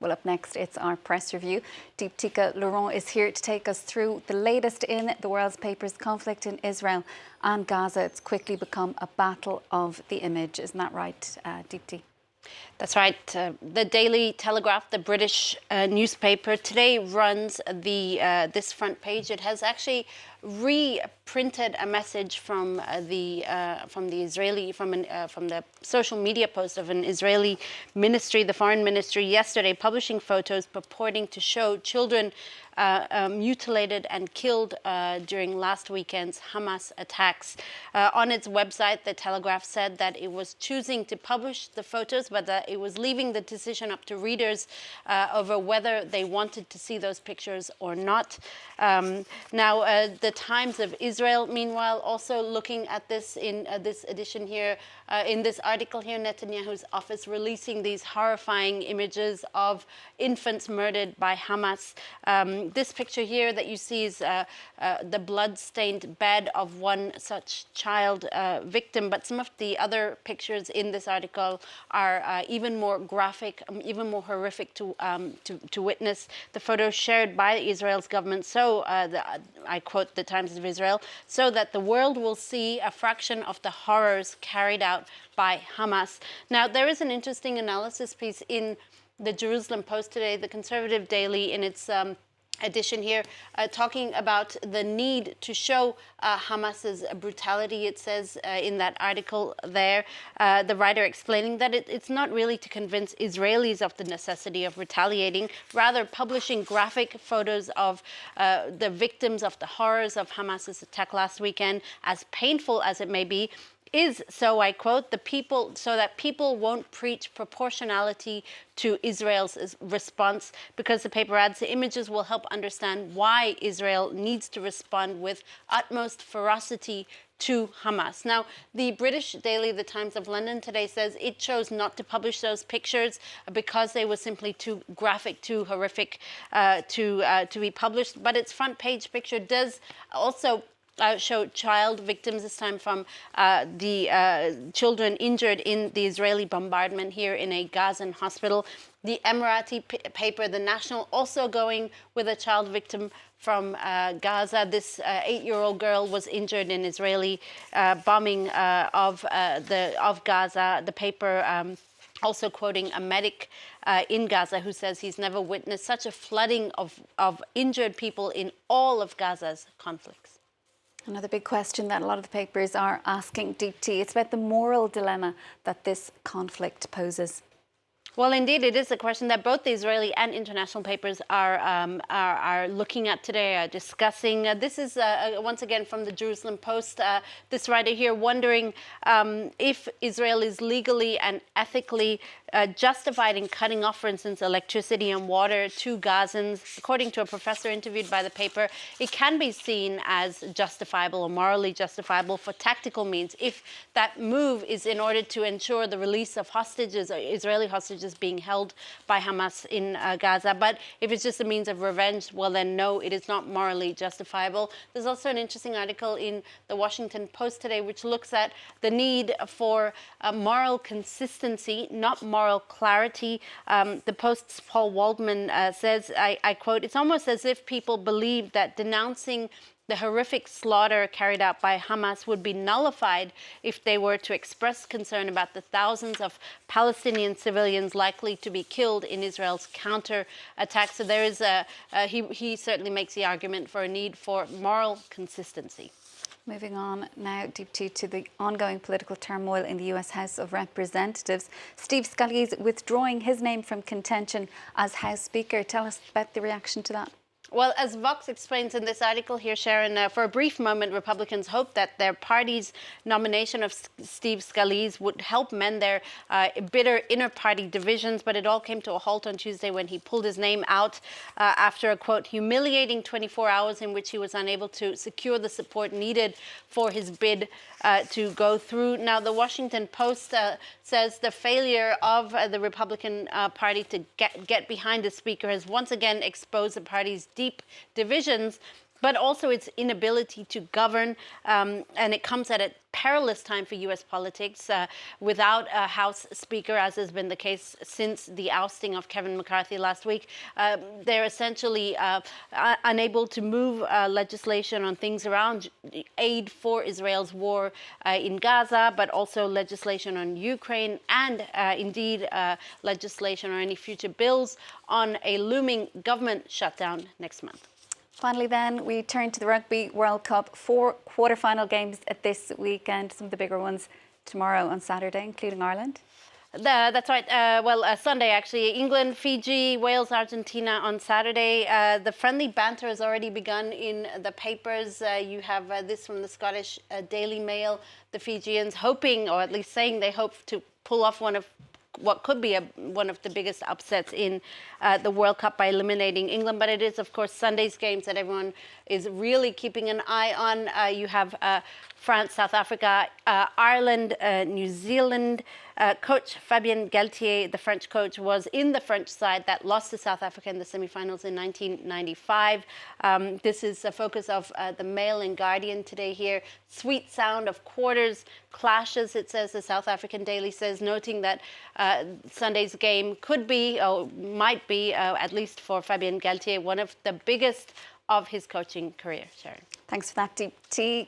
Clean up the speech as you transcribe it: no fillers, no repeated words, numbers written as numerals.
Well, up next, it's our press review. Deeptika Laurent is here to take us through the latest in the world's papers. Conflict in Israel and Gaza. It's quickly become a battle of the image. Isn't that right, Deepti? That's right. The Daily Telegraph, the British newspaper, today runs this front page. It has actually reprinted a message from the social media post of an Israeli ministry, the foreign ministry, yesterday, publishing photos purporting to show children mutilated and killed during last weekend's Hamas attacks. On its website, the Telegraph said that it was choosing to publish the photos, but that it was leaving the decision up to readers over whether they wanted to see those pictures or not. Now, the Times of Israel, meanwhile, also looking at this in this edition here, in this article here, Netanyahu's office releasing these horrifying images of infants murdered by Hamas. This picture here that you see is the blood-stained bed of one such child victim, but some of the other pictures in this article are even more graphic, even more horrific to witness. The photos shared by Israel's government, so I quote the Times of Israel, so that the world will see a fraction of the horrors carried out by Hamas. Now, there is an interesting analysis piece in the Jerusalem Post today, the conservative daily, in its edition here, talking about the need to show Hamas's brutality. It says in that article there, the writer explaining that it's not really to convince Israelis of the necessity of retaliating, rather publishing graphic photos of the victims of the horrors of Hamas's attack last weekend, as painful as it may be, is, so I quote, so that people won't preach proportionality to Israel's response, because the paper adds the images will help understand why Israel needs to respond with utmost ferocity to Hamas. Now, the British daily, the Times of London today, says it chose not to publish those pictures because they were simply too graphic, too horrific to be published. But its front page picture does also show child victims, this time from the children injured in the Israeli bombardment here in a Gazan hospital. The Emirati paper, The National, also going with a child victim from Gaza. This 8-year-old girl was injured in Israeli bombing of Gaza. The paper also quoting a medic in Gaza who says he's never witnessed such a flooding of injured people in all of Gaza's conflicts. Another big question that a lot of the papers are asking, Deepti, it's about the moral dilemma that this conflict poses. Well, indeed, it is a question that both the Israeli and international papers are looking at today, are discussing. This is, once again, from the Jerusalem Post. This writer here wondering if Israel is legally and ethically justified in cutting off, for instance, electricity and water to Gazans. According to a professor interviewed by the paper, it can be seen as justifiable or morally justifiable for tactical means if that move is in order to ensure the release of hostages, or Israeli hostages being held by Hamas in Gaza. But if it's just a means of revenge, well then no, it is not morally justifiable. There's also an interesting article in the Washington Post today which looks at the need for moral consistency, not moral clarity. The Post's Paul Waldman says, I quote, "It's almost as if people believe that denouncing the horrific slaughter carried out by Hamas would be nullified if they were to express concern about the thousands of Palestinian civilians likely to be killed in Israel's counter-attack." So there is he certainly makes the argument for a need for moral consistency. Moving on now, Deepti, to the ongoing political turmoil in the US House of Representatives. Steve Scalise withdrawing his name from contention as House Speaker. Tell us about the reaction to that. Well, as Vox explains in this article here, Sharon, for a brief moment, Republicans hoped that their party's nomination of Steve Scalise would help mend their bitter inter-party divisions, but it all came to a halt on Tuesday when he pulled his name out after a, quote, humiliating 24 hours in which he was unable to secure the support needed for his bid to go through. Now, the Washington Post says the failure of the Republican Party to get behind the Speaker has once again exposed the party's deep divisions. but also its inability to govern. And it comes at a perilous time for U.S. politics without a House Speaker, as has been the case since the ousting of Kevin McCarthy last week. They're essentially unable to move legislation on things around aid for Israel's war in Gaza, but also legislation on Ukraine and indeed legislation or any future bills on a looming government shutdown next month. Finally then, we turn to the Rugby World Cup. 4 quarter-final games at this weekend, some of the bigger ones tomorrow on Saturday, including Ireland. That's right. Sunday, actually. England, Fiji, Wales, Argentina on Saturday. The friendly banter has already begun in the papers. You have this from the Scottish Daily Mail. The Fijians hoping, or at least saying they hope to pull off one of what could be one of the biggest upsets in the World Cup by eliminating England. But it is, of course, Sunday's games that everyone is really keeping an eye on. You have France, South Africa, Ireland, New Zealand. Coach Fabien Galtier, the French coach, was in the French side that lost to South Africa in the semi-finals in 1995. This is the focus of the Mail and Guardian today here. Sweet sound of quarters clashes, it says, the South African Daily says, noting that Sunday's game could be, or might be, at least for Fabien Galtier, one of the biggest of his coaching career. Sharon. Thanks for that, Deep T.